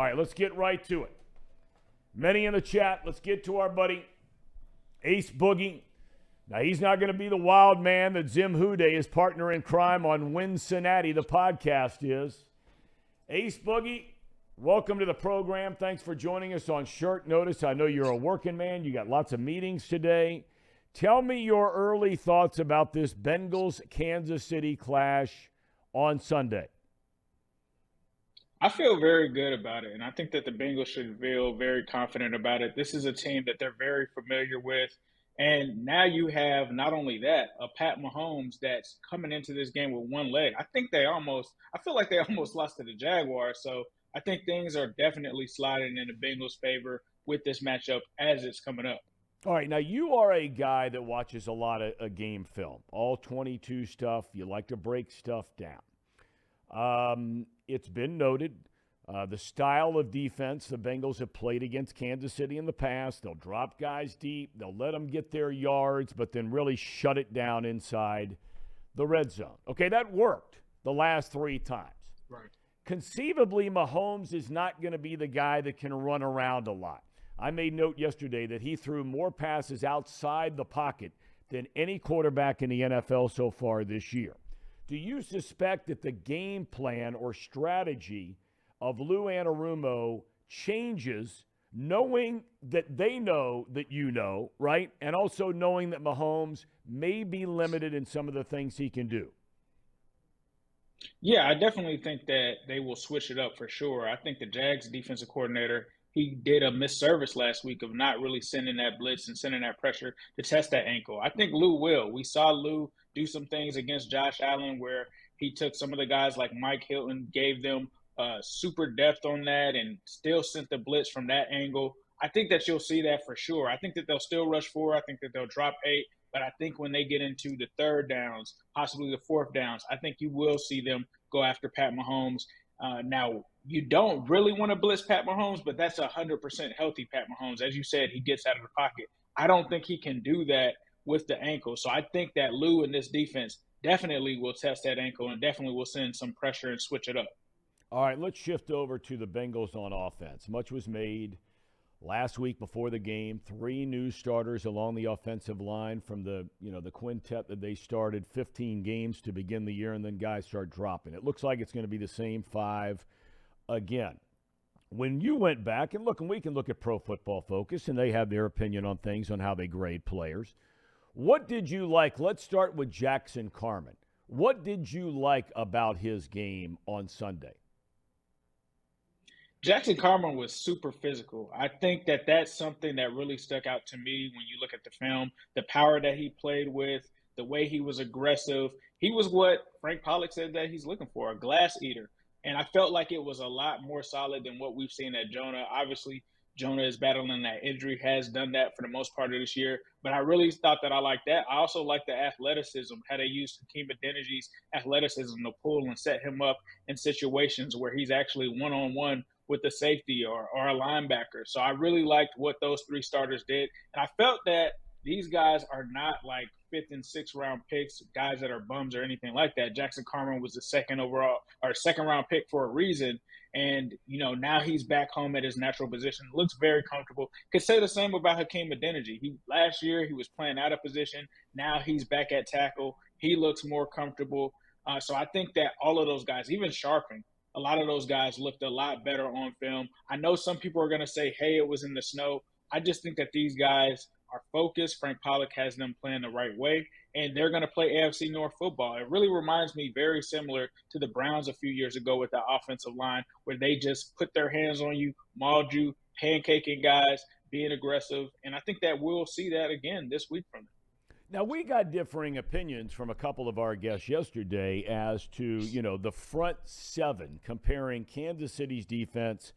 All right, let's get right to it. Many in the chat, let's get to our buddy Ace Boogie. Now, he's not going to be the wild man that Zim Hude, his partner in crime on Cincinnati, the podcast is. Ace Boogie, welcome to the program. Thanks for joining us on short notice. I know you're a working man. You got lots of meetings today. Tell me your early thoughts about this Bengals-Kansas City clash on Sunday. I feel very good about it, and I think that the Bengals should feel very confident about it. This is a team that they're very familiar with, and now you have not only that, a Pat Mahomes that's coming into this game with one leg. I feel like they almost lost to the Jaguars, so I think things are definitely sliding in the Bengals' favor with this matchup as it's coming up. All right, now you are a guy that watches a lot of game film, all 22 stuff. You like to break stuff down. It's been noted the style of defense the Bengals have played against Kansas City in the past. They'll drop guys deep. They'll let them get their yards, but then really shut it down inside the red zone. Okay, that worked the last 3 times. Right. Conceivably, Mahomes is not going to be the guy that can run around a lot. I made note yesterday that he threw more passes outside the pocket than any quarterback in the NFL so far this year. Do you suspect that the game plan or strategy of Lou Anarumo changes knowing that they know that you know, right? And also knowing that Mahomes may be limited in some of the things he can do? Yeah, I definitely think that they will switch it up for sure. I think the Jags defensive coordinator, he did a misservice last week of not really sending that blitz and sending that pressure to test that ankle. I think Lou will. We saw Lou do some things against Josh Allen where he took some of the guys like Mike Hilton, gave them super depth on that, and still sent the blitz from that angle. I think that you'll see that for sure. I think that they'll still rush 4. I think that they'll drop 8. But I think when they get into the third downs, possibly the fourth downs, I think you will see them go after Pat Mahomes. Now, you don't really want to blitz Pat Mahomes, but that's 100% healthy Pat Mahomes. As you said, he gets out of the pocket. I don't think he can do that with the ankle. So I think that Lou and this defense definitely will test that ankle and definitely will send some pressure and switch it up. All right, let's shift over to the Bengals on offense. Much was made last week before the game. 3 new starters along the offensive line from the quintet that they started 15 games to begin the year, and then guys start dropping. It looks like it's going to be the same 5 again. When you went back and we can look at Pro Football Focus, and they have their opinion on things, on how they grade players. What did you like? Let's start with Jackson Carman. What did you like about his game on Sunday? Jackson Carman was super physical. I think that that's something that really stuck out to me when you look at the film. The power that he played with, the way he was aggressive. He was what Frank Pollock said that he's looking for, a glass eater. And I felt like it was a lot more solid than what we've seen at Jonah. Obviously, Jonah is battling that injury, has done that for the most part of this year. But I really thought that I liked that. I also like the athleticism, how they used Hakeem Adeniji athleticism to pull and set him up in situations where he's actually one-on-one with a safety or a linebacker. So I really liked what those 3 starters did. And I felt that these guys are not like 5th and 6th round picks, guys that are bums or anything like that. Jackson Carman was the second round pick for a reason. And, now he's back home at his natural position. Looks very comfortable. Could say the same about Hakeem Adeniji. Last year he was playing out of position. Now he's back at tackle. He looks more comfortable. So I think that all of those guys, even Sharpen, a lot of those guys looked a lot better on film. I know some people are going to say, hey, it was in the snow. I just think that these guys are focused. Frank Pollock has them playing the right way, and they're going to play AFC North football. It really reminds me very similar to the Browns a few years ago with the offensive line, where they just put their hands on you, mauled you, pancaking guys, being aggressive. And I think that we'll see that again this week from them. Now, we got differing opinions from a couple of our guests yesterday as to, the front 7 comparing Kansas City's defense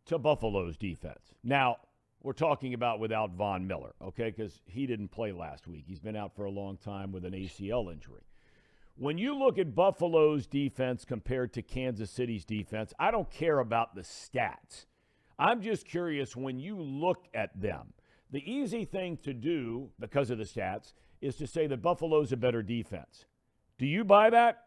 to Buffalo's defense. Now, we're talking about without Von Miller, okay, because he didn't play last week. He's been out for a long time with an ACL injury. When you look at Buffalo's defense compared to Kansas City's defense, I don't care about the stats. I'm just curious, when you look at them, the easy thing to do, because of the stats, is to say that Buffalo's a better defense. Do you buy that?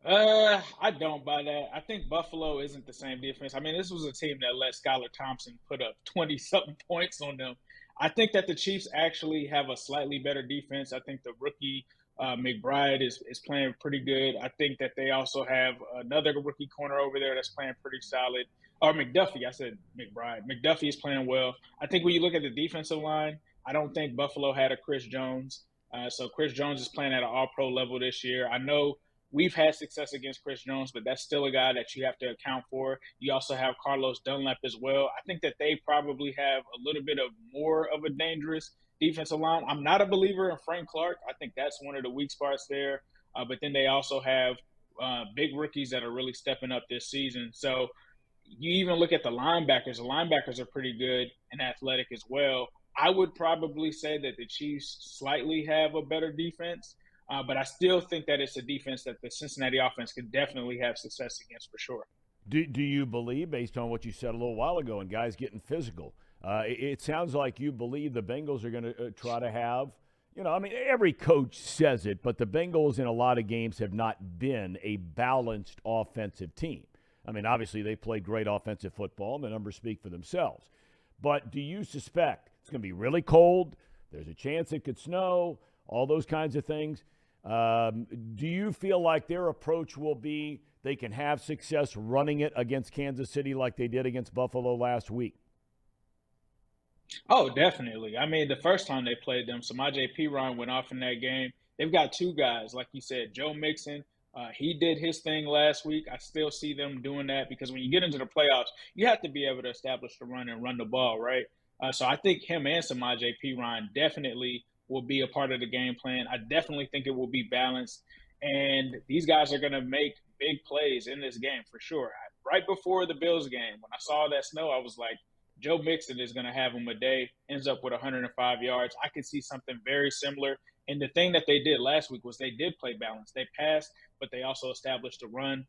I don't buy that. I think Buffalo isn't the same defense. I mean, this was a team that let Skylar Thompson put up 20 something points on them. I think that the Chiefs actually have a slightly better defense. I think the rookie McBride is playing pretty good. I think that they also have another rookie corner over there that's playing pretty solid. Or McDuffie, I said McBride. McDuffie is playing well. I think when you look at the defensive line, I don't think Buffalo had a Chris Jones. So Chris Jones is playing at an all-pro level this year. I know we've had success against Chris Jones, but that's still a guy that you have to account for. You also have Carlos Dunlap as well. I think that they probably have a little bit of more of a dangerous defensive line. I'm not a believer in Frank Clark. I think that's one of the weak spots there. But then they also have big rookies that are really stepping up this season. So you even look at the linebackers. The linebackers are pretty good and athletic as well. I would probably say that the Chiefs slightly have a better defense, but I still think that it's a defense that the Cincinnati offense could definitely have success against for sure. Do you believe, based on what you said a little while ago, and guys getting physical, it sounds like you believe the Bengals are going to try to have, I mean, every coach says it, but the Bengals in a lot of games have not been a balanced offensive team. I mean, obviously they play great offensive football, and the numbers speak for themselves. But do you suspect it's going to be really cold? There's a chance it could snow, all those kinds of things. Do you feel like their approach will be they can have success running it against Kansas City like they did against Buffalo last week? Oh, definitely. I mean, the first time they played them, Samaje Perine went off in that game. They've got two guys, like you said, Joe Mixon. He did his thing last week. I still see them doing that because when you get into the playoffs, you have to be able to establish the run and run the ball, right? So I think him and Samaje Perine definitely will be a part of the game plan. I definitely think it will be balanced. And these guys are going to make big plays in this game for sure. Right before the Bills game, when I saw that snow, I was like, Joe Mixon is going to have him a day, ends up with 105 yards. I could see something very similar. And the thing that they did last week was they did play balance. They passed, but they also established a run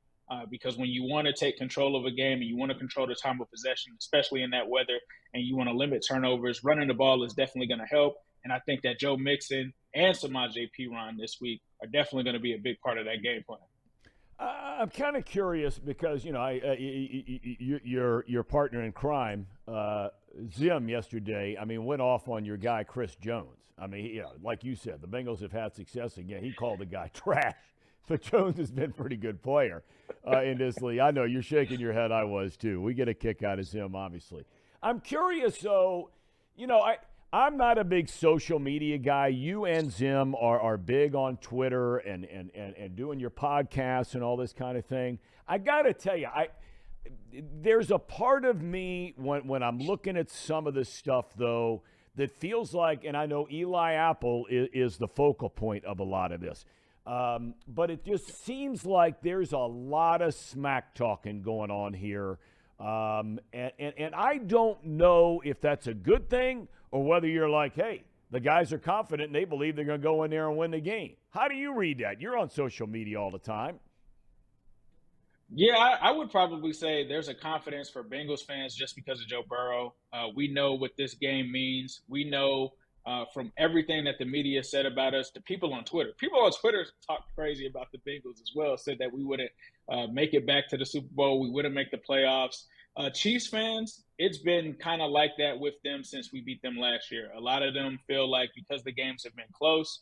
because when you want to take control of a game and you want to control the time of possession, especially in that weather, and you want to limit turnovers, running the ball is definitely going to help. And I think that Joe Mixon and Samaje Perine this week are definitely going to be a big part of that game plan. I'm kind of curious because your partner in crime, Zim, yesterday. I mean, went off on your guy Chris Jones. I mean, like you said, the Bengals have had success again. He called the guy trash, but Jones has been a pretty good player in this league. I know you're shaking your head. I was too. We get a kick out of Zim, obviously. I'm curious, though. I'm not a big social media guy. You and Zim are big on Twitter and doing your podcasts and all this kind of thing. I got to tell you, there's a part of me when I'm looking at some of this stuff, though, that feels like, and I know Eli Apple is the focal point of a lot of this, but it just seems like there's a lot of smack talking going on here. And I don't know if that's a good thing or whether you're like, hey, the guys are confident and they believe they're going to go in there and win the game. How do you read that? You're on social media all the time. Yeah, I would probably say there's a confidence for Bengals fans just because of Joe Burrow. We know what this game means. We know from everything that the media said about us, the people on Twitter talked crazy about the Bengals as well, said that we wouldn't make it back to the Super Bowl, we wouldn't make the playoffs. Chiefs fans, it's been kind of like that with them since we beat them last year. A lot of them feel like because the games have been close,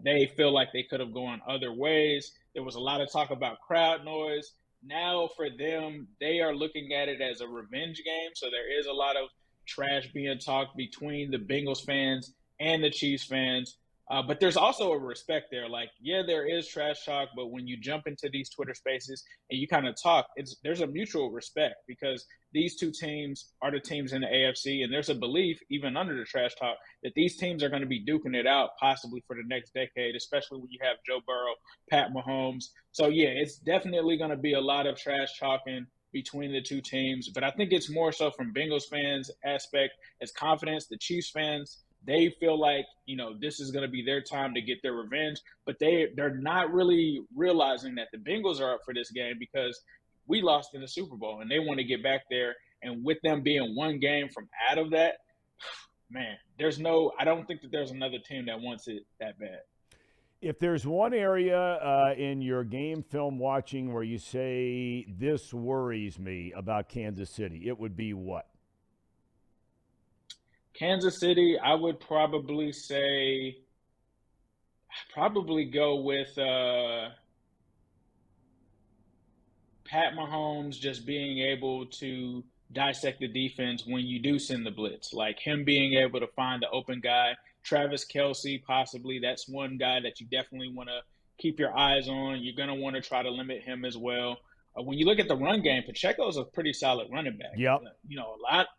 they feel like they could have gone other ways. There was a lot of talk about crowd noise. Now for them, they are looking at it as a revenge game. So there is a lot of trash being talked between the Bengals fans and the Chiefs fans. But there's also a respect there. Like, yeah, there is trash talk, but when you jump into these Twitter spaces and you kind of talk, there's a mutual respect because these two teams are the teams in the AFC, and there's a belief, even under the trash talk, that these teams are going to be duking it out possibly for the next decade, especially when you have Joe Burrow, Pat Mahomes. So, yeah, it's definitely going to be a lot of trash talking between the two teams. But I think it's more so from Bengals fans' aspect as confidence. The Chiefs fans, they feel like, this is going to be their time to get their revenge, but they're not really realizing that the Bengals are up for this game because we lost in the Super Bowl and they want to get back there. And with them being one game from out of that, man, I don't think that there's another team that wants it that bad. If there's one area in your game film watching where you say, this worries me about Kansas City, it would be what? Kansas City, I would probably say, probably go with Pat Mahomes just being able to dissect the defense when you do send the blitz, like him being able to find the open guy. Travis Kelsey, possibly, that's one guy that you definitely want to keep your eyes on. You're going to want to try to limit him as well. When you look at the run game, Pacheco is a pretty solid running back. Yep.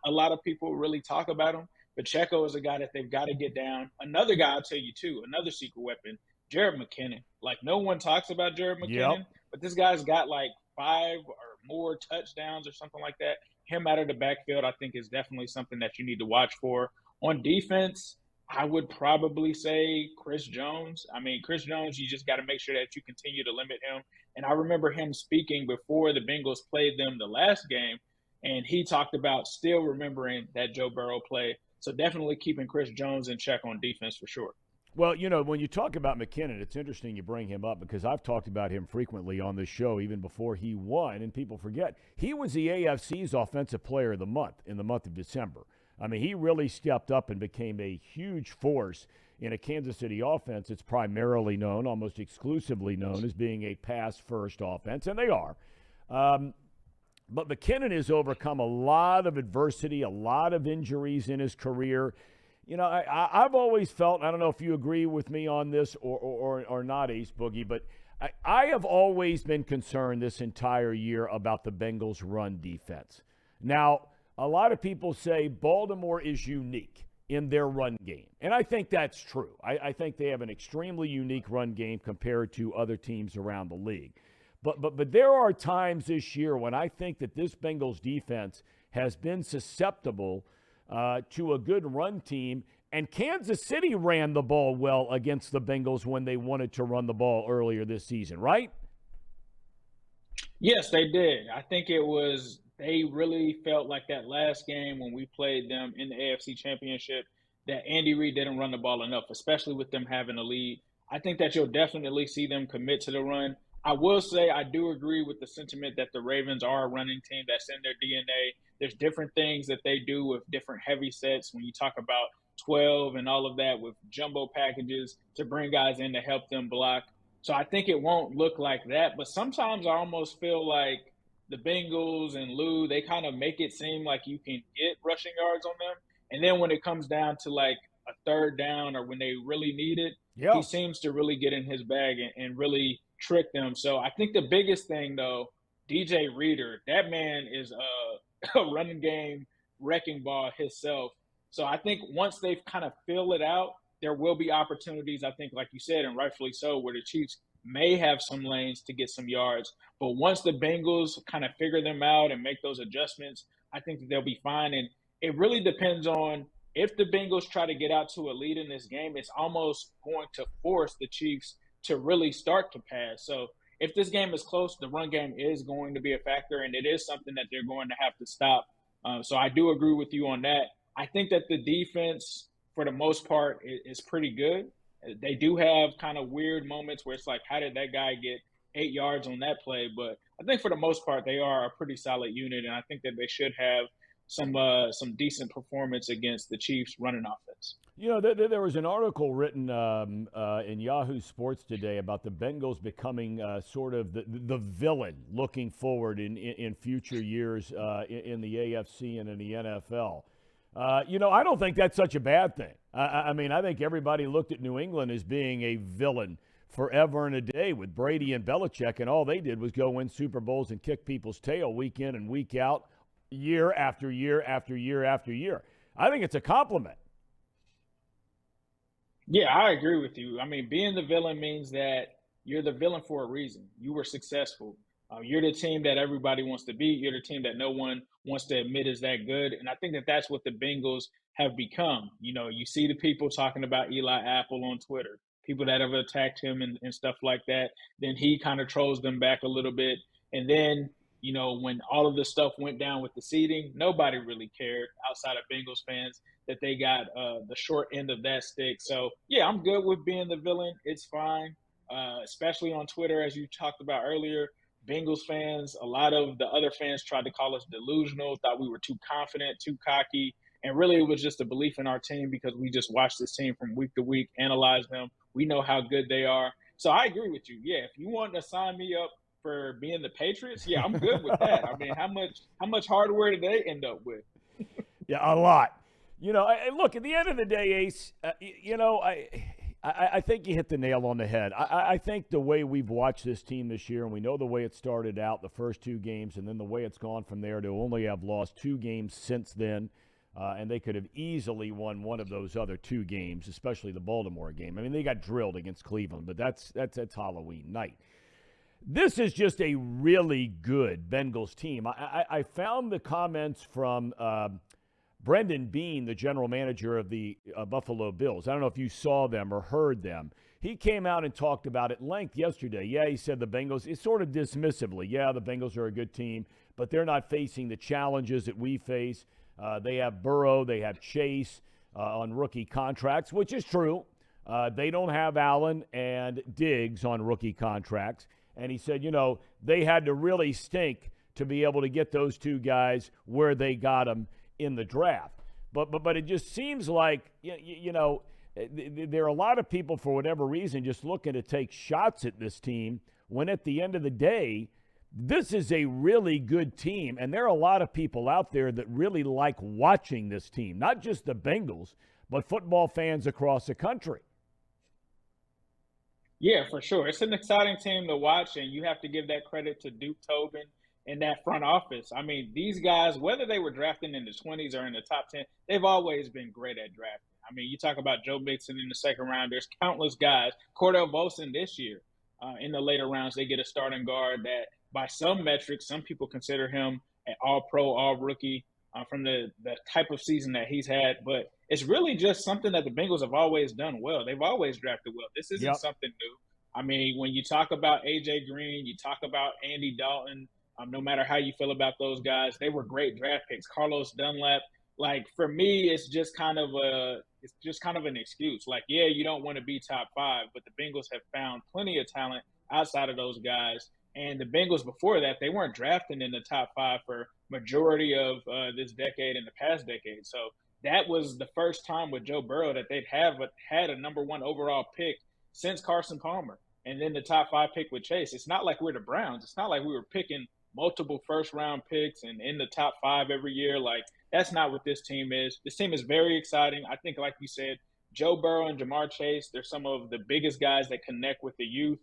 A lot of people really talk about him. Pacheco is a guy that they've got to get down. Another guy, I'll tell you too, another secret weapon, Jared McKinnon. Like, no one talks about Jared McKinnon, Yep. but this guy's got like 5 or more touchdowns or something like that. Him out of the backfield, I think, is definitely something that you need to watch for. On defense, I would probably say Chris Jones. I mean, Chris Jones, you just got to make sure that you continue to limit him. And I remember him speaking before the Bengals played them the last game, and he talked about still remembering that Joe Burrow play. So definitely keeping Chris Jones in check on defense for sure. Well, when you talk about McKinnon, it's interesting you bring him up because I've talked about him frequently on this show even before he won, and people forget. He was the AFC's Offensive Player of the Month in the month of December. I mean, he really stepped up and became a huge force in a Kansas City offense that's primarily known, almost exclusively known, as being a pass-first offense, and they are. But McKinnon has overcome a lot of adversity, a lot of injuries in his career. I've always felt, I don't know if you agree with me on this or not, Ace Boogie, but I have always been concerned this entire year about the Bengals' run defense. Now, a lot of people say Baltimore is unique in their run game, and I think that's true. I think they have an extremely unique run game compared to other teams around the league. But there are times this year when I think that this Bengals defense has been susceptible to a good run team, and Kansas City ran the ball well against the Bengals when they wanted to run the ball earlier this season, right? Yes, they did. I think they really felt like that last game when we played them in the AFC Championship that Andy Reid didn't run the ball enough, especially with them having a lead. I think that you'll definitely see them commit to the run. I will say I do agree with the sentiment that the Ravens are a running team that's in their DNA. There's different things that they do with different heavy sets when you talk about 12 and all of that with jumbo packages to bring guys in to help them block. So I think it won't look like that. But sometimes I almost feel like the Bengals and Lou, they kind of make it seem like you can get rushing yards on them. And then when it comes down to like a third down or when they really need it, he seems to really get in his bag and really trick them. So I think the biggest thing, though, DJ Reader, that man is a running game wrecking ball himself. So I think once they've kind of fill it out, there will be opportunities, I think, like you said, and rightfully so, where the Chiefs may have some lanes to get some yards. But once the Bengals kind of figure them out and make those adjustments, I think that they'll be fine. And it really depends on if the Bengals try to get out to a lead in this game, it's almost going to force the Chiefs to really start to pass. So if this game is close, the run game is going to be a factor, and it is something that they're going to have to stop. So I do agree with you on that. I think that the defense, for the most part, is pretty good. They do have kind of weird moments where it's like, how did that guy get 8 yards on that play? But I think for the most part, they are a pretty solid unit, and I think that they should have some decent performance against the Chiefs running offense. There was an article written in Yahoo Sports today about the Bengals becoming sort of the villain looking forward in future years in the AFC and in the NFL. I don't think that's such a bad thing. I mean, I think everybody looked at New England as being a villain forever and a day with Brady and Belichick, and all they did was go win Super Bowls and kick people's tail week in and week out, year after year after year after year. I think it's a compliment. Yeah, I agree with you. I mean, being the villain means that you're the villain for a reason. You were successful. You're the team that everybody wants to beat. You're the team that no one wants to admit is that good. And I think that that's what the Bengals have become. You see the people talking about Eli Apple on Twitter, people that have attacked him and stuff like that. Then he kind of trolls them back a little bit. And then when all of this stuff went down with the seeding, nobody really cared outside of Bengals fans that they got the short end of that stick. So, yeah, I'm good with being the villain. It's fine, especially on Twitter, as you talked about earlier. Bengals fans, a lot of the other fans tried to call us delusional, thought we were too confident, too cocky. And really, it was just a belief in our team because we just watched this team from week to week, analyze them. We know how good they are. So I agree with you. Yeah, if you want to sign me up for being the Patriots, yeah, I'm good with that. I mean, how much hardware did they end up with? Yeah, a lot. Look, at the end of the day, Ace, I think you hit the nail on the head. I think the way we've watched this team this year, and we know the way it started out, the first 2 games, and then the way it's gone from there to only have lost 2 games since then, and they could have easily won one of those other 2 games, especially the Baltimore game. I mean, they got drilled against Cleveland, but that's Halloween night. This is just a really good Bengals team. I found the comments from Brendan Bean, the general manager of the Buffalo Bills. I don't know if you saw them or heard them. He came out and talked about it at length yesterday. Yeah, he said the Bengals, it's sort of dismissively, yeah, the Bengals are a good team, but they're not facing the challenges that we face. They have Burrow, they have Chase on rookie contracts, which is true. They don't have Allen and Diggs on rookie contracts. And he said, they had to really stink to be able to get those 2 guys where they got them in the draft. But it just seems like, there are a lot of people, for whatever reason, just looking to take shots at this team when at the end of the day, this is a really good team. And there are a lot of people out there that really like watching this team, not just the Bengals, but football fans across the country. Yeah, for sure. It's an exciting team to watch, and you have to give that credit to Duke Tobin and that front office. I mean, these guys, whether they were drafting in the 20s or in the top 10, they've always been great at drafting. I mean, you talk about Joe Mixon in the second round. There's countless guys. Cordell Volson this year in the later rounds, they get a starting guard that by some metrics, some people consider him an all-pro, all-rookie from the type of season that he's had. But it's really just something that the Bengals have always done well. They've always drafted well. This isn't something new. I mean, when you talk about A.J. Green, you talk about Andy Dalton, no matter how you feel about those guys, they were great draft picks. Carlos Dunlap, like for me, it's just kind of an excuse. Like, yeah, you don't want to be top 5, but the Bengals have found plenty of talent outside of those guys. And the Bengals before that, they weren't drafting in the top 5 for majority of this decade and the past decade. So that was the first time with Joe Burrow that they'd had a number 1 overall pick since Carson Palmer. And then the top 5 pick with Chase. It's not like we're the Browns. It's not like we were picking multiple first-round picks and in the top 5 every year. Like, that's not what this team is. This team is very exciting. I think, like you said, Joe Burrow and Jamar Chase, they're some of the biggest guys that connect with the youth.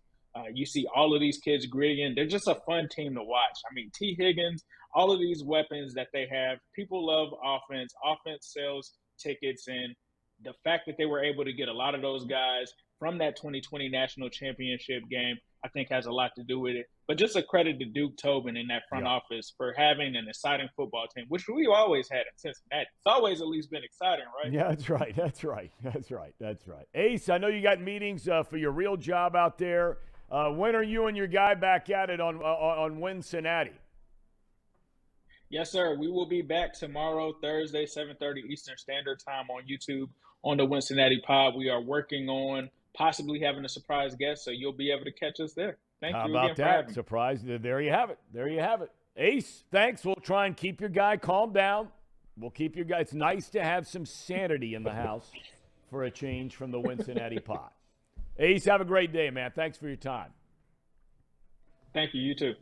You see all of these kids gritting. They're just a fun team to watch. I mean, T. Higgins, all of these weapons that they have. People love offense. Offense sells tickets. And the fact that they were able to get a lot of those guys from that 2020 national championship game, I think has a lot to do with it. But just a credit to Duke Tobin in that front office for having an exciting football team, which we always had in Cincinnati. It's always at least been exciting, right? Yeah, that's right. Ace, I know you got meetings for your real job out there. When are you and your guy back at it on Cincinnati? Yes, sir. We will be back tomorrow, Thursday, 7:30 Eastern Standard Time on YouTube on the Cincinnati Pod. We are working on possibly having a surprise guest, so you'll be able to catch us there. Thank you again for having me. Surprise. There you have it. Ace, thanks. We'll try and keep your guy calm down. We'll keep your guy. It's nice to have some sanity in the house for a change from the Cincinnati Pod. Ace, have a great day, man. Thanks for your time. Thank you. You too.